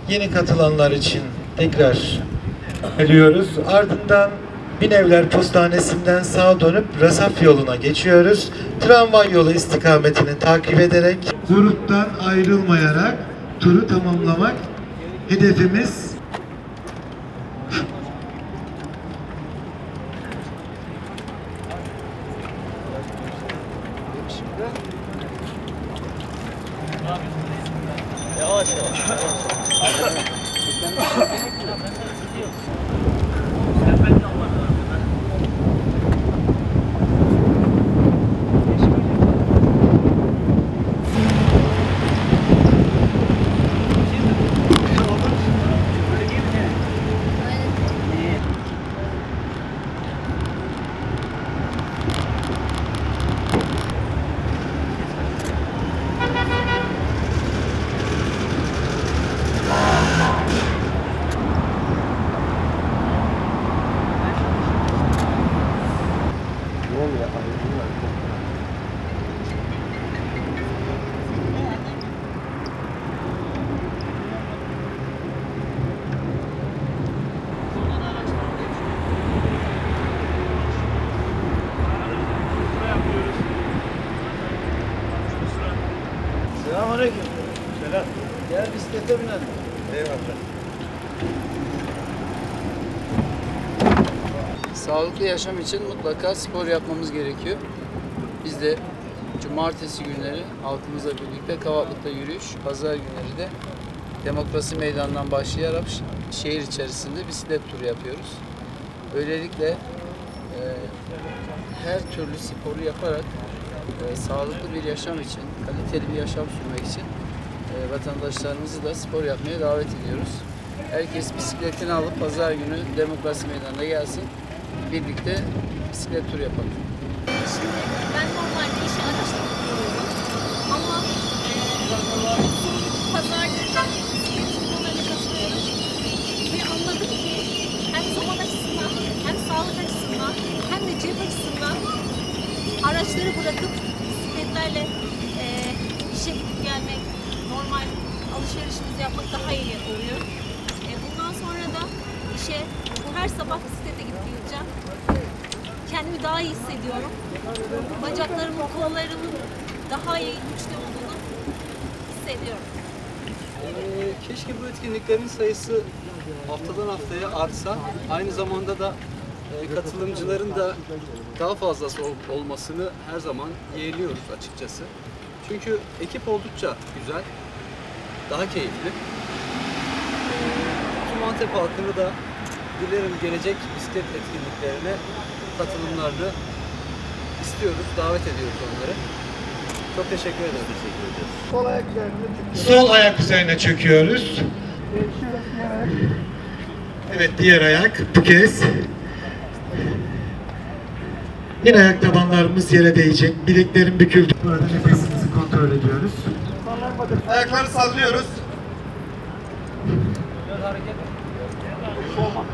Yeni katılanlar için tekrar geliyoruz. Ardından Binevler Postanesi'nden sağa dönüp Rasaf yoluna geçiyoruz. Tramvay yolu istikametini takip ederek gruptan ayrılmayarak turu tamamlamak hedefimiz. Yavaş yavaş. Selamünaleyküm. Selam. Gel bisiklete binelim. Eyvallah. Sağlıklı yaşam için mutlaka spor yapmamız gerekiyor. Biz de cumartesi günleri halkımızla birlikte Kavaklık'ta yürüyüş, pazar günleri de Demokrasi Meydanı'ndan başlayarak şehir içerisinde bisiklet turu yapıyoruz. Böylelikle her türlü sporu yaparak sağlıklı bir yaşam için, kaliteli bir yaşam sürmek için vatandaşlarımızı da spor yapmaya davet ediyoruz. Herkes bisikletini alıp pazar günü Demokrasi Meydanı'na gelsin. Birlikte bisiklet turu yapalım. Şimdi ben normalde işe araçla gidiyorum ama pazar günü bisiklet turlarına katılıyorum ve anladım ki hem zaman açısından hem sağlık açısından hem de cep açısından araçları bırakıp bisikletlerle işe gidip gelmek, normal alışverişimizi yapmak daha iyi oluyor. Bundan sonra da işe her sabah bisiklete gidip geleceğim. Kendimi daha iyi hissediyorum. Bacaklarımın, kollarımın daha iyi güçlü olduğunu hissediyorum. Keşke bu etkinliklerin sayısı haftadan haftaya artsa. Aynı zamanda da katılımcıların da daha fazlası olmasını her zaman yeğliyoruz açıkçası. Çünkü ekip oldukça güzel, daha keyifli. Tüm Antep halkını da dilerim gelecek bisiklet etkinliklerine katılımlarını istiyoruz, davet ediyoruz onları. Çok teşekkür ederim. Sol ayak üzerinde Sol ayak üzerine çöküyoruz. Evet, diğer ayak bu kez. Yine ayak tabanlarımız yere değecek. Bileklerin büküldü. Burada nefesimizi kontrol ediyoruz. ayakları sallıyoruz.